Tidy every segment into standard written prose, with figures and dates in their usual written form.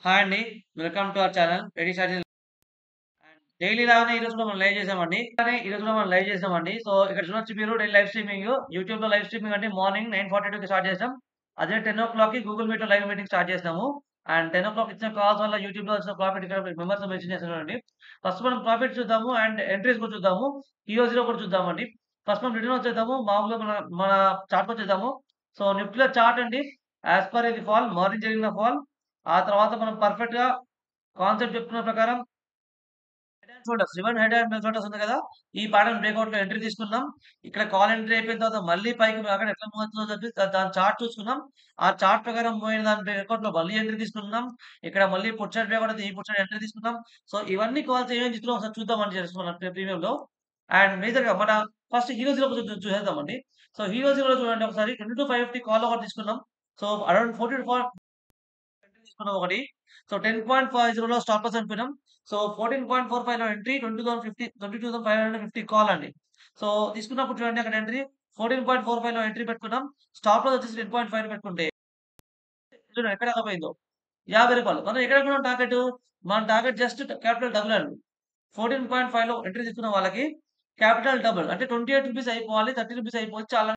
Hi అండి. Welcome to our channel. Ready start daily లాగానే ఈరోజు కూడా మనం లైవ్ చేసామండి. సో, ఇక్కడ చూడొచ్చు మీరు డైలీ లైవ్ స్ట్రీమింగ్. యూట్యూబ్‌లో లైవ్ స్ట్రీమింగ్ అంటే మార్నింగ్ 9:42కి స్టార్ట్ చేసాం. అదే 10:00కి గూగుల్ మీట్‌లో లైవ్ మీటింగ్ స్టార్ట్ చేసినాము. అండ్ 10:00 ఇచ్చిన కాల్స్ వల్ల యూట్యూబ్‌లో వచ్చిన ప్రాఫిట్ ఇక్కడ మెంబర్స్ మెన్షన్ చేశాను చూడండి. ఫస్ట్ మనం ప్రాఫిట్ చూద్దాము అండ్ ఎంట్రీస్ కూడా చూద్దాము. హీరో కూడా చూద్దామండి. ఫస్ట్ మనం రిటర్న్ వచ్చేద్దాము. మామూలుగా మన చార్ట్‌కి వచ్చేద్దాము. సో, నిఫ్టీలో చార్ట్ అండి. యాస్ పర్ ఇది ఫాల్ మార్నింగ్ జరిగిన ఫాల్. ఆ తర్వాత మనం పర్ఫెక్ట్‌గా కాన్సెప్ట్ చెప్పుకున్న ప్రకారం హెడ్ అండ్ షోల్డర్స్, రివెన్ హెడ్ అండ్ షోల్డర్స్ ఉంది కదా! ఈ ప్యాటర్న్ బ్రేక్‌ఔట్‌లో ఎంట్రీ తీసుకున్నాం. ఇక్కడ కాల్ ఎంట్రీ అయిపోయిన తర్వాత మళ్ళీ పైకి అక్కడ ఎట్లా మూవ్ అవుతుందో చెప్పి దాని చార్ట్ చూసుకున్నాం. ఆ చార్ట్ ప్రకారం మూవ్ అయిన దాని బ్రేక్‌ఔట్‌లో మళ్ళీ ఎంట్రీ తీసుకున్నాం. ఇక్కడ మళ్ళీ పుట్ సైడ్ బ్రేక్‌ఔట్ అయితే ఈ పుట్ సైడ్ ఎంట్రీ తీసుకున్నాం. సో, ఇవన్నీ కాల్స్ ఏమేమి తీసుకున్నామో ఒకసారి చూద్దామండి జస్ట్ మన ప్రీమియంలో. అండ్ మేజర్‌గా మన ఫస్ట్ హీరో జీరో కొంచెం చూసేద్దామండి. సో, హీరో జీరోలో చూడండి ఒకసారి 22,550 కాల్ ఒకటి తీసుకున్నాం. సో, అరౌండ్ 14 ఎంట్రీ తీసుకున్నాం ఒకటి. సో, 10.50లో స్టాప్ లాస్ అనుకున్నాం. సో, 14.45లో ఎంట్రీ 22,550 కాల్ అండి. సో, తీసుకున్నప్పుడు చూడండి అక్కడ ఎంట్రీ 14.45లో ఎంట్రీ పెట్టుకున్నాం. స్టాప్ లాస్ వచ్చేసి 10.5 పెట్టుకుంటే చూడండి ఎక్కడ దాకా పోయిందో. రూ. 50 మనం ఎక్కడ అనుకున్నాం టార్గెట్? మన టార్గెట్ జస్ట్ క్యాపిటల్ డబుల్ అండి. 14.5లో ఎంట్రీ తీసుకున్న వాళ్ళకి క్యాపిటల్ డబుల్ అంటే రూ. 28 అయిపోవాలి. రూ. 30 అయిపోవచ్చు. చాలా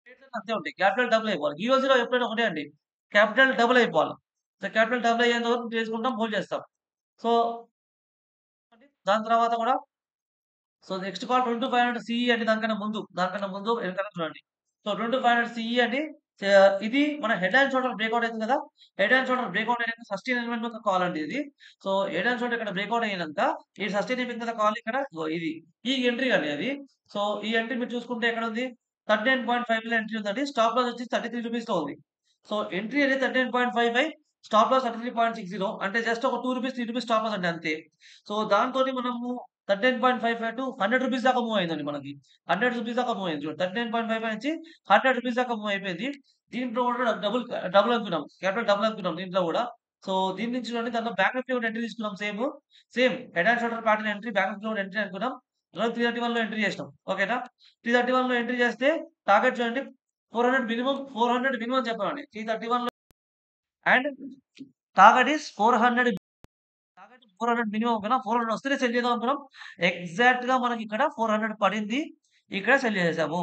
రేట్లన్నీ అంతే ఉంటాయి. క్యాపిటల్ డబుల్ అయిపోవాలి. ఈ రోజులో ఎప్పుడైనా ఒకటే అండి. క్యాపిటల్ డబుల్ అయిపోవాలి. సో, క్యాపిటల్ డబుల్ అయ్యేంత వరకు చేసుకుంటాం, హోల్డ్ చేస్తాం. సో, దాని తర్వాత కూడా సో, నెక్స్ట్ కాల్ 2500 సీఈ అండి దానికన్నా ముందు వెనకాల చూడండి. సో, 2500 సీఈ అండి. చ ఇది మన హెడ్ అండ్ షోల్డర్ బ్రేక్‌ఔట్ అయింది కదా! హెడ్ అండ్ షోల్డర్ బ్రేక్‌ఔట్ అయినాక సస్టైన్ ఎలిమెంట్ యొక్క కాల్ అండి ఇది. సో, హెడ్ అండ్ షోల్డర్ ఇక్కడ బ్రేక్‌ఔట్ అయినంక ఈ సస్టైన్ అయిపోయిన తర్వాత కాల్ ఇక్కడ ఇగో ఇది. ఈ ఎంట్రీ అండి అది. సో, ఈ ఎంట్రీ మీరు చూసుకుంటే ఎక్కడుంది? 39.5లో ఎంట్రీ ఉందండి. స్టాప్ లాస్ వచ్చేసి రూ. 33లో ఉంది. సో, ఎంట్రీ అనేది 39.55 స్టాప్ లాస్ 33.60 అంటే జస్ట్ ఒక రూ. 2, రూ. 3 స్టాప్ లాస్ అండి అంతే. సో, దాంతోని మనము 13.55 టు రూ. 100 దాకా మూవ్ అయిందండి మనకి. రూ. 100 దాకా మూవ్ అయింది చూడండి. 13.55 నుంచి రూ. 100 దాకా మూవ్ అయిపోయింది. దీంట్లో కూడా డబుల్ అనుకున్నాం. క్యాపిటల్ డబుల్ అనుకున్నాం దీంట్లో గూడా. సో, దీని నుంచి చూడండి దాంట్లో బ్యాక్ నిఫ్టీ కూడా ఎంట్రీ తీసుకున్నాం same head and shoulder pattern entry back Nifty కూడా ఎంట్రీ అనుకున్నాం. 331లో ఎంట్రీ చేసినాం. ఓకేనా? 331లో ఎంట్రీ చేస్తే టార్గెట్ చూడండి 400 మినిమమ్ చెప్పామండి. 331లో and target is 400 target 400 minimum ఓకేనా? 400 వస్తేనే సెల్ చేద్దాం అనుకున్నాం. ఎగ్జాక్ట్‌గా మనకిక్కడ 400 పడింది. ఇక్కడ సెల్ చేసేసాము.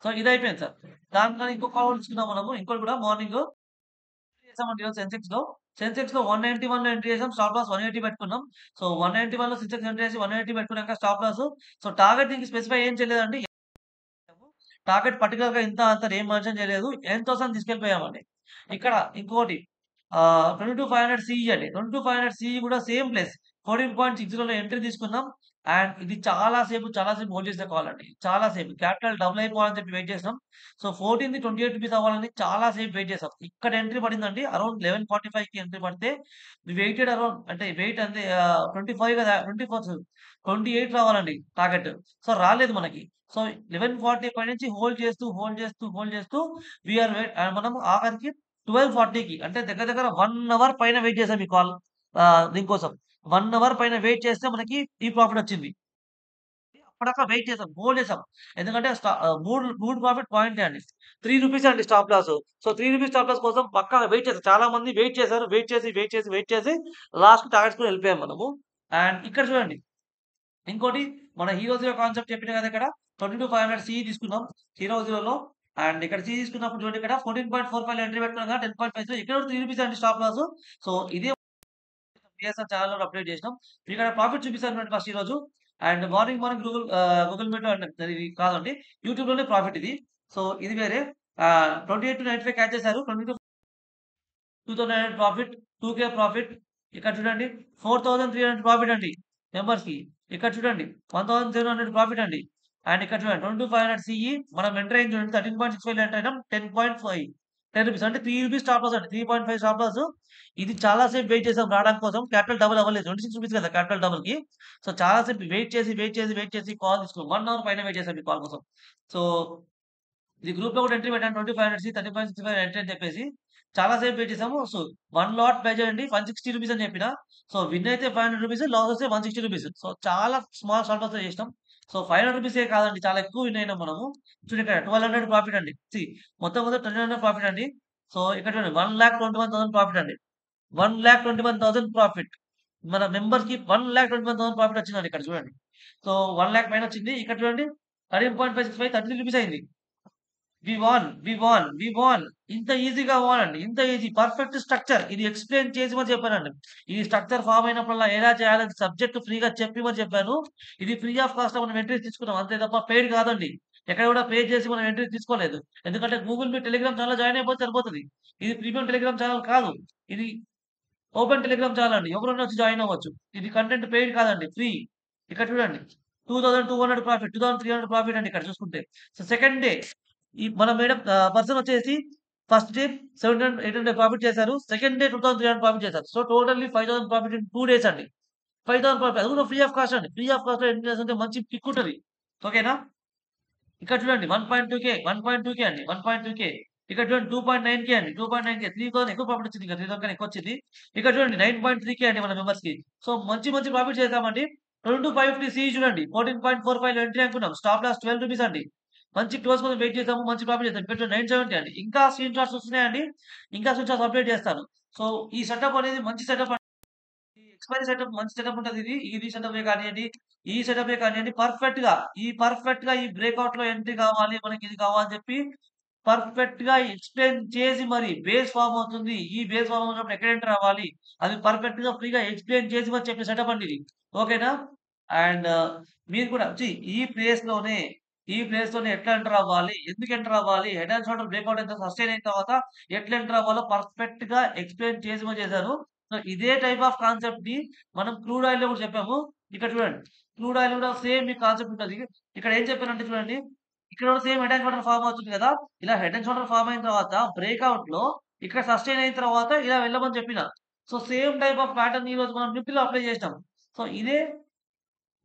సో, ఇదయిపోయింది సార్. దాంట్లో ఇంకో కాల్ తీసుకున్నాం మనము. ఇంకోటి కూడా మార్నింగు చేసామండి ఈరోజు సెన్సెక్స్‌లో. సెన్సెక్స్‌లో 191లో ఎంట్రీ చేసాం. స్టాప్ లాస్ 180 పెట్టుకున్నాం. సో, 191లో సెన్సెక్స్ ఎంట్రీ చేసి 180 పెట్టుకున్నాక స్టాప్ లాస్. సో, టార్గెట్ దీనికి స్పెసిఫై ఏం చేయలేదండి. టార్గెట్ పర్టిక్యులర్‌గా ఇంత అంత అని ఏం మెన్షన్ చేయలేదు. ఎంతొస్తదని తీసుకెళ్ళిపోయామండి. ఇక్కడ ఇంకోటి 22,500 సీఈ అండి. 22,500 సీఈ కూడా సేమ్ ప్లేస్ 14.60లో ఎంట్రీ తీసుకున్నాం. అండ్ ఇది చాలా సేపు హోల్డ్ చేసిన కాల్ అండి. చాలా సేపు క్యాపిటల్ డబుల్ అయిపోవాలని చెప్పి వెయిట్ చేసాం. సో, 14ది రూ. 28 అవ్వాలని చాలా సేపు వెయిట్ చేసాం. ఇక్కడ ఎంట్రీ పడిందండి. అరౌండ్ 11:45కి ఎంట్రీ పడితే వి వెయిటెడ్ అరౌండ్ అంటే వెయిట్ అంతే 25 కదా! 28 రావాలండి టార్గెట్. సో, రాలేదు మనకి. సో, 11:45 నుంచి హోల్డ్ చేస్తూ మనం ఆఖరికి 12:40కి అంటే దగ్గర దగ్గర 1 అవర్ పైన వెయిట్ చేసాం ఈ కాల్ దీనికోసం. 1 అవర్ పైన వెయిట్ చేస్తే మనకి ఈ ప్రాఫిట్ వచ్చింది. అప్పటిదాకా వెయిట్ చేసాం. హోల్డ్ చేసాం. ఎందుకంటే 3 ప్రాఫిట్ పాయింటే అండి. రూ. 3 అండి స్టాప్ లాస్. సో, రూ. 3 స్టాప్ లాస్ కోసం పక్కాగా వెయిట్ చేసారు. చాలా మంది వెయిట్ చేసారు. వెయిట్ చేసి లాస్ట్‌కి టార్గెట్స్‌కొని వెళ్ళిపోయాం మనము. అండ్ ఇక్కడ చూడండి. ఇంకోటి మన హీరో జీరో కాన్సెప్ట్ చెప్పిన కదా ఇక్కడ 22,500 సీఈ తీసుకున్నాం. హీరో జీరోలో అండ్ ఇక్కడ సీ తీసుకున్నప్పుడు చూడండి ఇక్కడ 14.45లో ఎంట్రీ పెట్టుకున్నాం కదా! 10.5 ఇక్కడ కూడా రూ. 3 అండి స్టాప్ లాస్. సో, ఇదే బిఎస్ఆర్ ఛానెల్‌లో కూడా అప్డేట్ చేసినాం. ఇక్కడ ప్రాఫిట్ చూపిస్తాను చూడండి ఫస్ట్ ఈరోజు. అండ్ మార్నింగ్ గూగుల్ మీట్‌లో అంటే ఇది కాదండి. యూట్యూబ్‌లోనే ప్రాఫిట్ ఇది. సో, ఇది వేరే 28-95 క్యాచ్ చేశారు. 22,900 ప్రాఫిట్, 2,000 ప్రాఫిట్. ఇక్కడ చూడండి 4,300 ప్రాఫిట్ అండి మెంబర్స్‌కి. ఇక్కడ చూడండి 1,700 ప్రాఫిట్ అండి. అండ్ ఇక్కడ చూడండి 22,500 సీఈ మనం ఎంటర్ అయింది చూడండి 13.65లో ఎంటర్ అయినాం. 10.5 రూపీస్ అంటే రూ. 3 స్టాప్ లాస్ అండి. 3.5 స్టాప్ లాస్. ఇది చాలా సేపు వెయిట్ చేసాం రావడం కోసం. క్యాపిటల్ డబుల్ అవ్వలేదు. రూ. 26 కదా క్యాపిటల్ డబుల్‌కి. సో, చాలా సేపు వెయిట్ చేసి కాల్ తీసుకున్నాం. 1 అవర్ పైన వెయిట్ చేసాం ఈ కాల్ కోసం. సో, ఇది గ్రూప్‌లో కూడా ఎంట్రీ పెట్టాను 2500 30.65 ఎంట్రీ అని చెప్పేసి. చాలా సేపు వెయిట్ చేసాము. సో, 1 లాట్ బై చేయండి రూ. 160 అని చెప్పిన. సో, విన్ అయితే రూ. 500 లాస్ వస్తే రూ. 160. సో, చాలా స్మాల్ స్టార్ట్ లాస్‌తో చేసినాం. సో, రూ. 500 కాదండి చాలా ఎక్కువ విన్ అయినాం మనము. చూడండి ఇక్కడ 1200 ప్రాఫిట్ అండి. మొత్తం 1200 ప్రాఫిట్ అండి. సో, ఇక్కడ చూడండి 1,21,000 ప్రాఫిట్ అండి. 1,21,000 ప్రాఫిట్. మన మెంబర్స్‌కి 1,21,000 ప్రాఫిట్ వచ్చిందండి ఇక్కడ చూడండి. సో, 1,00,000 పైనొచ్చింది. ఇక్కడ చూడండి 13.565 33 రూపీస్ అయింది. We won. ఇంత ఈజీగా వాన్ అండి. ఇంత ఈజీ పర్ఫెక్ట్ స్ట్రక్చర్. ఇది ఎక్స్‌ప్లెయిన్ చేసి మరి చెప్పానండి. ఈ స్ట్రక్చర్ ఫార్మ్ అయినప్పుడల్లా ఎలా చేయాలని సబ్జెక్ట్ ఫ్రీగా చెప్పి మరి చెప్పాను. ఇది ఫ్రీ ఆఫ్ కాస్ట్‌లో మనం ఎంట్రీస్ తీసుకున్నాం. అంతే తప్ప పెయిడ్ కాదండి. ఎక్కడ కూడా పే చేసి మనం ఎంట్రీస్ తీసుకోలేదు. ఎందుకంటే గూగుల్ మీట్, టెలిగ్రామ్ ఛానెల్‌లో జాయిన్ అయిపోతే సరిపోతది. ఇది ప్రీమియం టెలిగ్రామ్ ఛానెల్ కాదు. ఇది ఓపెన్ టెలిగ్రామ్ ఛానెల్ అండి. ఎవరైనా వచ్చి జాయిన్ అవ్వచ్చు. ఇది కంటెంట్ పెయిడ్ కాదండి. ఫ్రీ. ఇక్కడ చూడండి. 2200 ప్రాఫిట్, 2300 ప్రాఫిట్ అండి ఇక్కడ చూసుకుంటే. సో, సెకండ్ డే ఈ మన మేడం పర్సన్ వచ్చేసి ఫస్ట్ డే 700, 800 ప్రాఫిట్ చేశారు. సెకండ్ డే 2300 ప్రాఫిట్ చేశారు. So, totally 5000 profit in 2 days అండి. 5000 ప్రాఫిట్. అది కూడా ఫ్రీ ఆఫ్ కాస్ట్ అండి. ఫ్రీ ఆఫ్ కాస్ట్‌లో ఎన్ని చేస్తుంటే మంచి కిక్ ఉంటది. ఓకేనా? ఇక్కడ చూడండి 1.2K, 1.2K అండి. 1.2K. ఇక్కడ చూడండి 2.9K అండి. 2.9K 3000 ఎక్కువ ప్రాఫిట్ వచ్చింది. ఇంకా 3000 కన్నా ఎక్కువొచ్చింది. ఇక్కడ చూడండి 9.3K అండి మన మెంబర్స్‌కి. సో, మంచి మంచి ప్రాఫిట్ చేశామండి. 22,550 సీఈ చూడండి. 14.45 ఎంట్రీ అనుకున్నాం. స్టాప్ లాస్ రూ. 12 అండి. మంచి క్లోజ్ కోసం వెయిట్ చేసాము. మంచి ప్రాఫిట్ చేసాం. ఇక్కడ చూడండి 970 అండి. ఇంకా స్క్రీన్ షాట్స్ వస్తున్నాయండి. ఇంకా స్క్రీన్ షాట్స్ అప్డేట్ చేస్తాను. సో, ఈ సెటప్ అనేది మంచి సెటప్ అండి. ఈ ఎక్స్‌పైరీ సెటప్ మంచి సెటప్ ఉంటదిది. ఇది సెటపే కానియండి, ఈ సెటపే కానియండి పర్ఫెక్ట్‌గా ఈ బ్రేక్‌ఔట్‌లో ఎంట్రీ కావాలి, మనకిది కావాలని చెప్పి పర్ఫెక్ట్‌గా ఎక్స్‌ప్లెయిన్ చేసి మరి బేస్ ఫార్మ్ అవుతుంది. ఈ బేస్ ఫార్మ్ అవుతున్నప్పుడు ఎక్కడ ఎంటర్ అవ్వాలి, అది పర్ఫెక్ట్‌గా ఫ్రీగా ఎక్స్‌ప్లెయిన్ చేసి మరి చెప్పే సెటప్ అండి ఇది. ఓకేనా? అండ్ మీరు కూడా ఈ ప్లేస్‌లోనే, ఈ ప్లేస్‌లోనే ఎట్లా ఎంటర్ అవ్వాలి, ఎందుకు ఎంటర్ అవ్వాలి, హెడ్ అండ్ షోల్డర్ బ్రేక్‌ఔట్ ఎంత సస్టైన్ అయిన తర్వాత ఎట్లా ఎంటర్ అవ్వాలో పర్ఫెక్ట్‌గా ఎక్స్‌ప్లెయిన్ చేసి మరి చేశారు. సో, ఇదే టైప్ ఆఫ్ కాన్సెప్ట్‌ని మనం క్రూడ్ ఆయిల్‌లో కూడా చెప్పాము. ఇక్కడ చూడండి. క్రూడ్ ఆయిల్ కూడా సేమ్ ఈ కాన్సెప్ట్ ఉంటది. ఇక్కడ ఏం చెప్పానంటే చూడండి. ఇక్కడ కూడా same head and shoulder form అవుతుంది కదా! ఇలా హెడ్ అండ్ షోల్డర్ ఫార్మ్ అయిన తర్వాత బ్రేక్‌ఔట్‌లో ఇక్కడ సస్టైన్ అయిన తర్వాత ఇలా వెళ్ళమని చెప్పిన. So, same type of pattern ఈరోజు మనం నిఫ్టీలో అప్లై చేసినాం. సో, ఇదే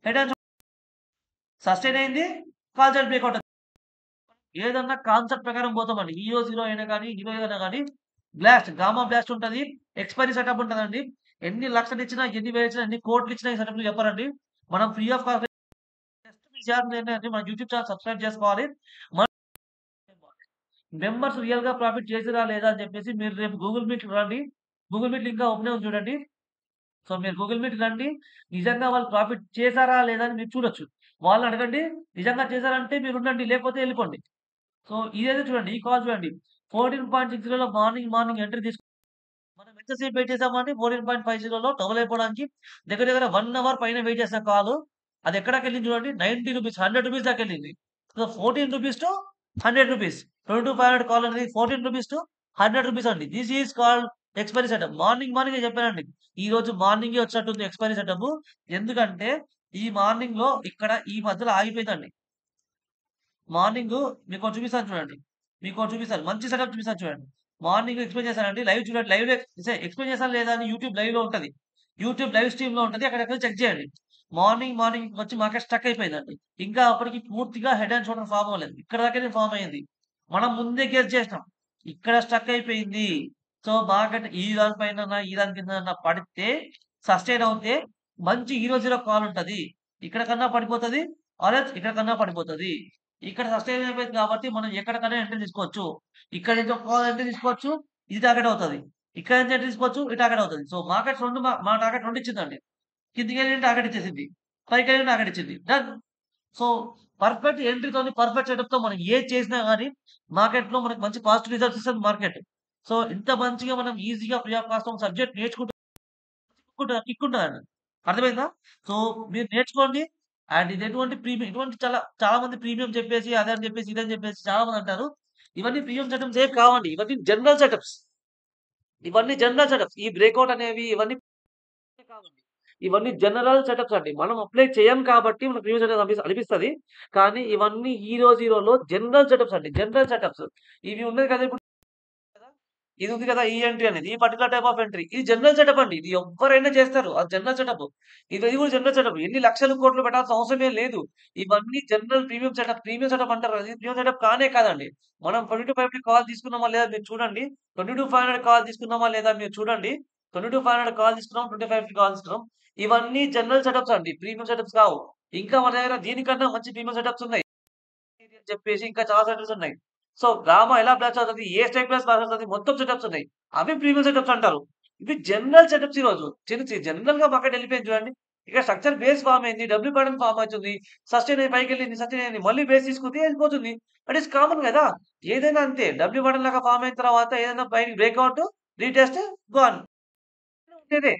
హెడ్ అండ్ సస్టైన్ అయింది. కాల్ సైడ్ బ్రేక్‌ఔట్ ఏదన్నా కాన్సెప్ట్ ప్రకారం పోతామండి. హీరో అయినా గాని, హీరో అయినా గాని గామా బ్లాస్ట్ ఉంటది. ఎక్స్‌పైరీ సెటప్ ఉంటదండి. ఎన్ని లక్షలిచ్చినా, ఎన్ని వేలిచ్చినా, ఎన్ని కోట్లిచ్చినా ఈ సెటప్‌లు చెప్పరండి. మనం free of cost just me channel ఏంటంటే మన యూట్యూబ్ ఛానెల్ సబ్స్క్రైబ్ చేసుకోవాలి. మన మెంబర్స్ రియల్‌గా ప్రాఫిట్ చేసిర్రా లేదా అని చెప్పేసి మీరు రేపు గూగుల్ మీట్‌కి రండి. గూగుల్ మీట్ లింక్ ఓపెనే ఉంది చూడండి. సో, మీరు గూగుల్ మీట్‌కి రండి. నిజంగా వాళ్ళు ప్రాఫిట్ చేసారా లేదా అని మీరు చూడొచ్చు. వాళ్ళని అడగండి. నిజంగా చేసారంటే మీరుండండి. లేకపోతే ఎళ్ళిపోండి. సో, ఇదైతే చూడండి. ఈ కాల్ చూడండి. 14.60లో మార్నింగ్ ఎంట్రీ మనం ఎంతసేపు వెయిట్ చేసామండి 14.50లో డబుల్ అయిపోవడానికి దగ్గర దగ్గర 1 అవర్ పైన వెయిట్ చేసిన కాలు. అది ఎక్కడికెళ్ళింది చూడండి. రూ. 90 రూ. 100 దాకెళ్ళింది. సో, ₹14 to ₹100 22,500 కాల్ అనేది ₹14 to ₹100 అండి. This is called expiry setup. మార్నింగే చెప్పానండి. ఈరోజు మార్నింగే వచ్చినట్టుంది ఎక్స్‌పైరీ సెటప్. ఎందుకంటే ఈ మార్నింగ్‌లో ఇక్కడ ఈ మధ్యలో ఆగిపోయిందండి. మార్నింగు మీకోటి చూపిస్తాను చూడండి. మీకోటి చూపిస్తాను. మంచి సెటప్ చూపిస్తాను చూడండి. మార్నింగ్ ఎక్స్‌ప్లెయిన్ చేశానండి. లైవ్ చూడండి. లైవ్‌లో ఎక్స్‌ప్లెయిన్ చేశానా లేదా అని యూట్యూబ్ లైవ్‌లో ఉంటది. యూట్యూబ్ లైవ్ స్ట్రీమ్‌లో ఉంటది. అక్కడికెళ్ళి చెక్ చేయండి. మార్నింగ్ వచ్చి మార్కెట్ స్టక్ అయిపోయిందండి. ఇంకా అప్పటికి పూర్తిగా హెడ్ అండ్ షోల్డర్ ఫార్మ్ అవ్వలేదు. ఇక్కడ దాకానే ఫార్మ్ అయింది. మనం ముందే గెస్ చేసినాం. ఇక్కడ స్టక్ అయిపోయింది. సో, మార్కెట్ ఈ దాని పైనన్నా, ఈ దాని కిందన్నా పడితే సస్టైన్ అవుతే మంచి హీరో జీరో కాల్ ఉంటది. ఇక్కడ కన్నా పడిపోతది. ఆర్ ఎల్స్ ఇక్కడ కన్నా పడిపోతది. ఇక్కడ సస్టైన్ అయిపోయింది కాబట్టి మనం ఎక్కడికైనా ఎంట్రీ తీసుకోవచ్చు. ఇక్కడ నుంచి ఒక కాల్ ఎంట్రీ తీసుకోవచ్చు. ఇది టార్గెట్ అవుతది. ఇక్కడ నుంచి ఎంట్రీ తీసుకోవచ్చు. ఇది టార్గెట్ అవుతది. సో, మార్కెట్ 2 మా టార్గెట్ 2 ఇచ్చిందండి. కిందికెళ్ళి టార్గెట్ ఇచ్చేసింది. పైకెళ్ళి టార్గెట్ ఇచ్చింది. డన్. సో, పర్ఫెక్ట్ ఎంట్రీతోని, పర్ఫెక్ట్ సెటప్‌తో మనం ఏది చేసినా గాని మార్కెట్‌లో మనకు మంచి పాజిటివ్ రిజల్ట్స్ ఇస్తది మార్కెట్. సో, ఇంత మంచిగా మనం ఈజీగా ఫ్రీ ఆఫ్ కాస్ట్ ఒక సబ్జెక్ట్ నేర్చుకుంటూ కిక్ ఉంటదండి. అర్థమైందా? సో, మీరు నేర్చుకోండి. అండ్ ఇది ఎటువంటి ప్రీమియం ఇటువంటి చాలా చాలా మంది ప్రీమియం చెప్పేసి, అదని చెప్పేసి, ఇదని చెప్పేసి చాలా మంది అంటారు. ఇవన్నీ ప్రీమియం సెటప్స్ ఏమి కావండి. ఇవన్నీ జనరల్ సెటప్స్. ఇవన్నీ జనరల్ సెటప్స్. ఈ బ్రేక్‌ఔట్ అనేవి ఇవన్నీ కావండి. ఇవన్నీ జనరల్ సెటప్స్ అండి. మనం అప్లై చేయం కాబట్టి మనకు ప్రీమియం సెటప్ అనిపిస్తది. కానీ ఇవన్నీ జీరోలో జనరల్ సెటప్స్ అండి. General setups. ఇవి ఉన్నది కదా ఇప్పుడు కదా! ఇది ఉంది కదా! ఈ ఎంట్రీ అనేది. ఈ పర్టిక్యులర్ టైప్ ఆఫ్ ఎంట్రీ. ఇది జనరల్ సెటప్ అండి. ఇది ఎవ్వరైనా చేస్తారు. అది జనరల్ సెటప్. ఇది కూడా జనరల్ సెటప్. ఎన్ని లక్షలు, కోట్లు పెట్టాల్సిన అవసరమే లేదు. ఇవన్నీ general premium setup. Premium setup అంటారు కదా! ఇది ప్రీమియం సెటప్ కానే కాదండి. మనం 22,500 కాల్ తీసుకున్నామా లేదా మీరు చూడండి. 22,500 కాల్ తీసుకున్నామా లేదా మీరు చూడండి. 22,500 కాల్ తీసుకున్నాం. 25 కాల్ తీసుకున్నాం. ఇవన్నీ జనరల్ సెటప్స్ అండి. ప్రీమియం సెటప్స్ కావు. ఇంకా మన దగ్గర దీనికన్నా మంచి ప్రీమియం సెటప్స్ ఉన్నాయి. అని చెప్పేసి ఇంకా చాలా సెటప్స్ ఉన్నాయి. సో, గామా ఎలా బ్లాస్ట్ అవుతది? ఏ స్ట్రైక్ ప్రైస్ బ్లాస్ట్ అవుతది? మొత్తం సెటప్స్ ఉన్నాయి. అవి ప్రీమియం సెటప్స్ అంటారు. ఇవి జనరల్ సెటప్స్ ఈరోజు. జనరల్‌గా మార్కెట్ ఎళ్ళిపోయింది చూడండి. ఇక్కడ స్ట్రక్చర్ బేస్ ఫార్మ్ అయింది. డబ్ల్యూ ప్యాటర్న్ ఫార్మ్ అవుతుంది. సస్టైన్ అయ్యి పైకెళ్ళింది. సస్టైన్ అయింది. మళ్ళీ బేస్ తీసుకుంది ఎళ్ళిపోతుంది. దట్ ఈస్ కామన్ గదా! ఏదైనా అంతే. డబ్ల్యూ ప్యాటర్న్ లాగా ఫార్మ్ అయిన తర్వాత ఏదైనా పైకి బ్రేక్‌ఔట్, రీటెస్ట్, గాన్. ఉండేదే.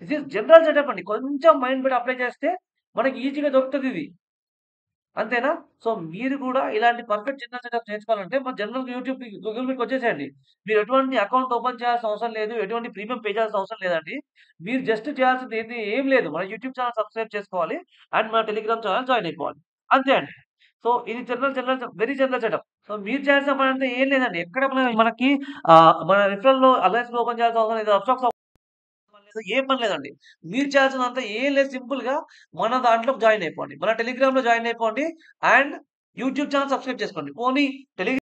దిస్ ఈస్ జనరల్ సెటప్ అండి. కొంచెం మైండ్ పెట్టి అప్లై చేస్తే మనకి ఈజీగా దొరుకుతదిది. అంతేనా? సో, మీరు కూడా ఇలాంటి పర్ఫెక్ట్ జనరల్ సెటప్స్ నేర్చుకోవాలంటే మన జనరల్‌గా గూగుల్ మీట్‌కొచ్చేసేయండి. మీరు ఎటువంటి అకౌంట్ ఓపెన్ చేయాల్సిన అవసరం లేదు. ఎటువంటి ప్రీమియం పే చేయాల్సిన అవసరం లేదండి. మీరు జస్ట్ చేయాల్సింది ఏం లేదు. మన యూట్యూబ్ ఛానెల్ సబ్స్క్రైబ్ చేసుకోవాలి. అండ్ మన టెలిగ్రామ్ ఛానెల్ జాయిన్ అయిపోవాలి. అంతే అండి. సో, ఇది వెరీ జనరల్ సెటప్. సో, మీరు చేయాల్సిన పనంతా ఏం లేదండి. ఎక్కడ మనకి మన రిఫరల్‌లో అలయన్స్‌లో ఓపెన్ చేయాల్సిన అవసరం లేదు. అప్‌స్టాక్స్ పని లేదు. ఏ పని లేదండి. మీరు చేయాల్సిందంతా ఏం లేదు సింపుల్‌గా మన దాంట్లో జాయిన్ అయిపోండి. మన టెలిగ్రామ్‌లో జాయిన్ అయిపోండి. అండ్ యూట్యూబ్ ఛానెల్ సబ్స్క్రైబ్ చేసుకోండి. పోనీ టెలిగ్రామ్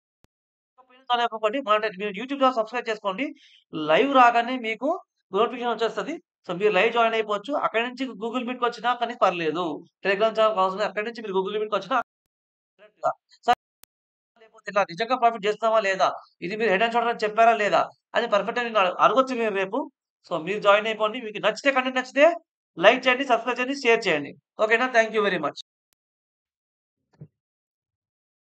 కాలేకపోండి. మీరు యూట్యూబ్ ఛానెల్ సబ్స్క్రైబ్ చేసుకోండి. లైవ్ రాగానే మీకు నోటిఫికేషన్ వచ్చేస్తది. సో, మీరు లైవ్ జాయిన్ అయిపోవచ్చు. అక్కడి నుంచి గూగుల్ మీట్‌కొచ్చినా కానీ పర్లేదు. టెలిగ్రామ్ ఛానెల్ అవసరం లేదు. అక్కడి నుంచి మీరు గూగుల్ మీట్‌కొచ్చినా డైరెక్ట్‌గా. లేకపోతే ఇట్లా నిజంగా ప్రాఫిట్ చేస్తున్నామా లేదా? ఇది మీరు హెడ్ అండ్ షోల్డర్ అని చెప్పారా లేదా? అది పర్ఫెక్ట్‌గా నేను అడగొచ్చు మీరు రేపు. సో, మీరు జాయిన్ అయిపోండి. మీకు నచ్చితే కంటెంట్ నచ్చితే లైక్ చేయండి, సబ్స్క్రైబ్ చేయండి, షేర్ చేయండి. ఓకేనా? Thank you very much.